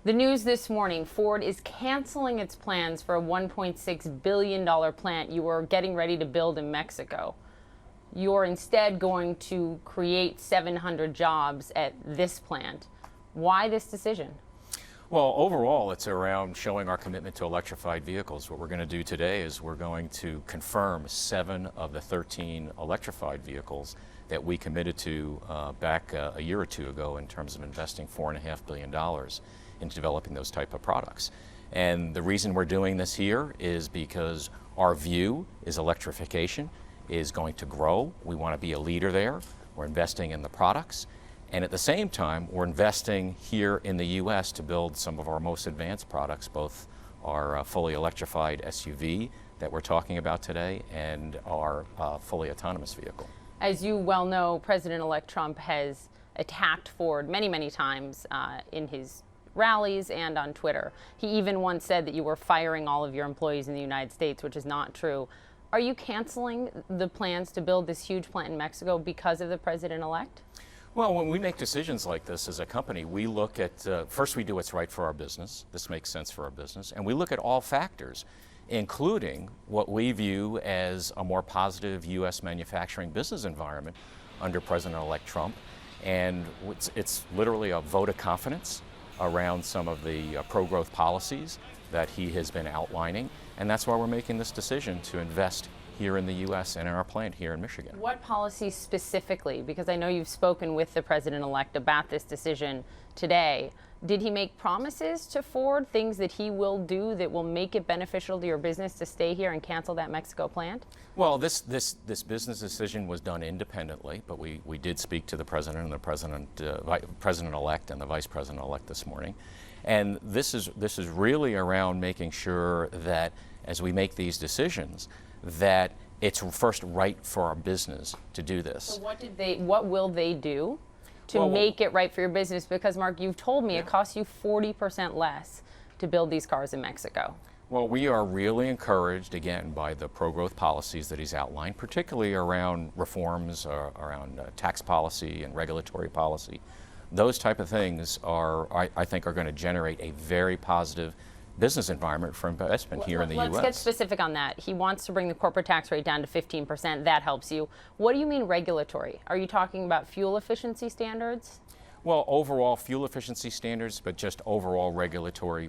The news this morning, Ford is canceling its plans for a $1.6 billion plant you were getting ready to build in Mexico. You're instead going to create 700 jobs at this plant. Why this decision? Well, overall, it's around showing our commitment to electrified vehicles. What we're going to do today is we're going to confirm 7 of the 13 electrified vehicles that we committed to back a year or two ago in terms of investing $4.5 billion into developing those type of products. And the reason we're doing this here is because our view is electrification is going to grow. We want to be a leader there. We're investing in the products. And at the same time, we're investing here in the U.S. to build some of our most advanced products, both our fully electrified SUV that we're talking about today and our fully autonomous vehicle. As you well know, President-elect Trump has attacked Ford many, many times in his rallies and on Twitter. He even once said that you were firing all of your employees in the United States, which is not true. Are you canceling the plans to build this huge plant in Mexico because of the president-elect? Well, when we make decisions like this as a company, we look at, first we do what's right for our business. This makes sense for our business. And we look at all factors, including what we view as a more positive U.S. manufacturing business environment under President-elect Trump. And it's literally a vote of confidence around some of the pro-growth policies that he has been outlining. And that's why we're making this decision to invest here in the U.S. and in our plant here in Michigan. What policies specifically? Because I know you've spoken with the president-elect about this decision today. Did he make promises to Ford, things that he will do that will make it beneficial to your business to stay here and cancel that Mexico plant? Well, this business decision was done independently, but we did speak to the president and the president-elect and the vice president-elect this morning. And this is really around making sure that as we make these decisions, that it's first right for our business to do this. So what will they do to make it right for your business? Because Mark, you've told me it costs you 40% less to build these cars in Mexico. Well, we are really encouraged, again, by the pro-growth policies that he's outlined, particularly around reforms, around tax policy and regulatory policy. Those type of things I think are going to generate a very positive business environment for investment here in the U.S. Let's get specific on that. He wants to bring the corporate tax rate down to 15%. That helps you. What do you mean regulatory? Are you talking about fuel efficiency standards? Well, overall fuel efficiency standards, but just overall regulatory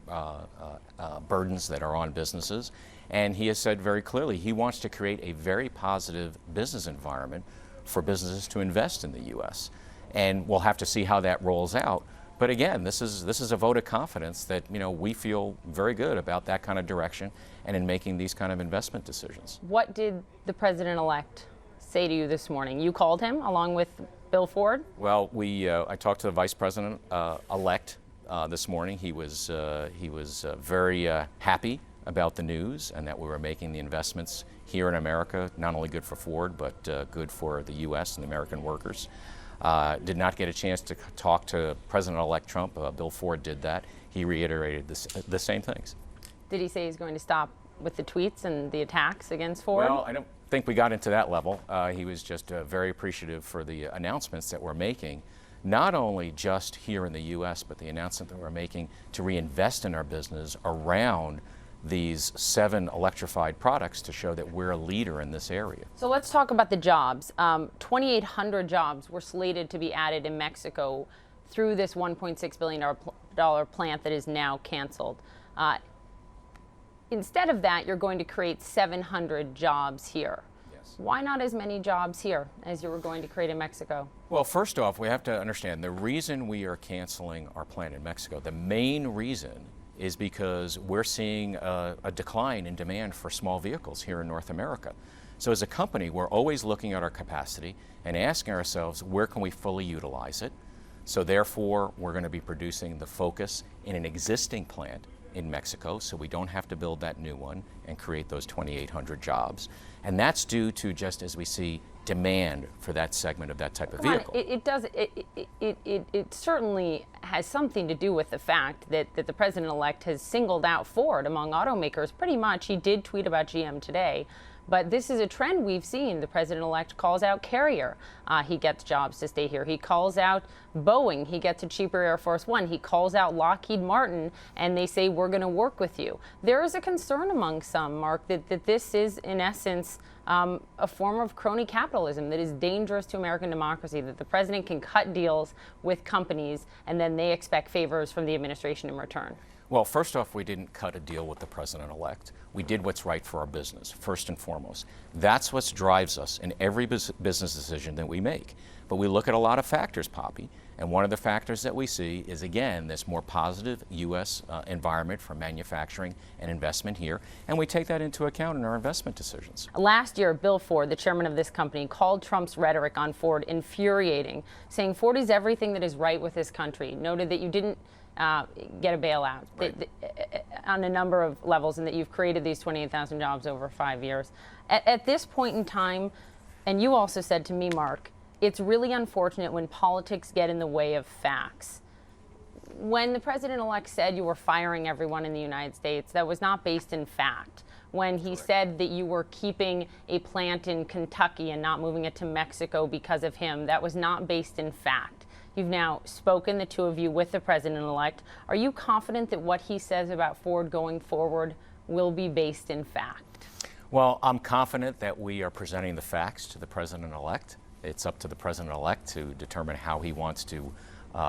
burdens that are on businesses. And he has said very clearly he wants to create a very positive business environment for businesses to invest in the U.S. And we'll have to see how that rolls out. But again, this is a vote of confidence that we feel very good about that kind of direction and in making these kind of investment decisions. What did the president-elect say to you this morning? You called him along with Bill Ford? Well, I talked to the vice president-elect this morning. He was very happy about the news and that we were making the investments here in America, not only good for Ford, but good for the U.S. and the American workers. Did not get a chance to talk to President-elect Trump. Bill Ford did that. He reiterated the same things. Did he say he's going to stop with the tweets and the attacks against Ford? Well, I don't think we got into that level. He was just very appreciative for the announcements that we're making, not only just here in the U.S., but the announcement that we're making to reinvest in our business around these 7 electrified products to show that we're a leader in this area. So let's talk about the jobs. 2,800 jobs were slated to be added in Mexico through this $1.6 billion plant that is now canceled. Instead of that, you're going to create 700 jobs here. Yes. Why not as many jobs here as you were going to create in Mexico? Well, first off, we have to understand the reason we are canceling our plant in Mexico, the main reason is because we're seeing a decline in demand for small vehicles here in North America. So as a company, we're always looking at our capacity and asking ourselves, where can we fully utilize it? So therefore, we're going to be producing the Focus in an existing plant in Mexico, so we don't have to build that new one and create those 2,800 jobs. And that's due to, just as we see, demand for that segment of that type of vehicle. It certainly has something to do with the fact that the president-elect has singled out Ford among automakers. Pretty much, he did tweet about GM today, But this is a trend we've seen. The president-elect calls out Carrier. He gets jobs to stay here. He calls out Boeing. He gets a cheaper Air Force One. He calls out Lockheed Martin, and they say, we're going to work with you. There is a concern among some, Mark, that this is, in essence, a form of crony capitalism that is dangerous to American democracy, that the president can cut deals with companies and then they expect favors from the administration in return. Well, first off, we didn't cut a deal with the president-elect. We did what's right for our business, first and foremost. That's what drives us in every business decision that we make. But we look at a lot of factors, Poppy, and one of the factors that we see is, again, this more positive U.S. Environment for manufacturing and investment here, and we take that into account in our investment decisions. Last year, Bill Ford, the chairman of this company, called Trump's rhetoric on Ford infuriating, saying Ford is everything that is right with this country, noted that you didn't get a bailout Right. on a number of levels, and that you've created these 28,000 jobs over 5 years. At this point in time, and you also said to me, Mark, it's really unfortunate when politics get in the way of facts. When the president-elect said you were firing everyone in the United States, that was not based in fact. When he said that you were keeping a plant in Kentucky and not moving it to Mexico because of him, that was not based in fact. You've now spoken, the two of you, with the president-elect. Are you confident that what he says about Ford going forward will be based in fact? Well, I'm confident that we are presenting the facts to the president-elect. It's up to the president-elect to determine how he wants to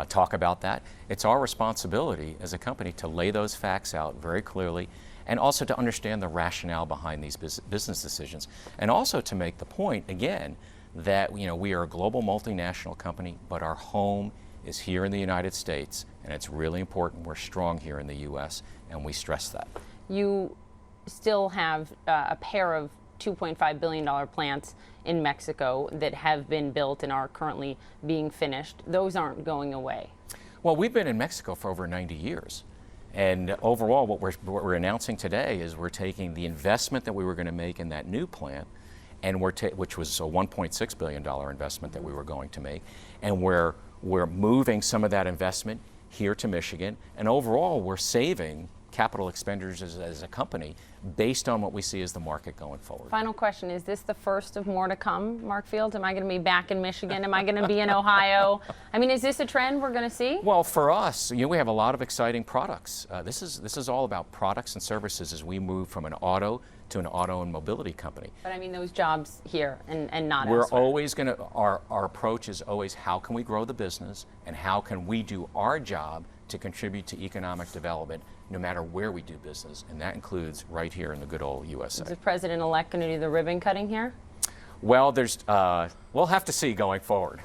talk about that. It's our responsibility as a company to lay those facts out very clearly, and also to understand the rationale behind these business decisions, and also to make the point, again, that we are a global multinational company, but our home is here in the United States, and it's really important we're strong here in the U.S., and we stress that. You still have a pair of $2.5 billion plants in Mexico that have been built and are currently being finished. Those aren't going away. Well, we've been in Mexico for over 90 years. And overall, what we're announcing today is we're taking the investment that we were going to make in that new plant, and which was a $1.6 billion investment that we were going to make, and we're moving some of that investment here to Michigan, and overall we're saving capital expenditures as a company based on what we see as the market going forward. Final question, is this the first of more to come, Mark Fields? Am I going to be back in Michigan? Am I going to be in Ohio? I mean, is this a trend we're going to see? Well, for us, we have a lot of exciting products. This is all about products and services as we move from an auto to an auto and mobility company. But I mean those jobs here and not We're elsewhere. always going to, our approach is always how can we grow the business and how can we do our job to contribute to economic development no matter where we do business, and that includes right here in the good old USA. Is the president-elect going to do the ribbon cutting here? Well, we'll have to see going forward.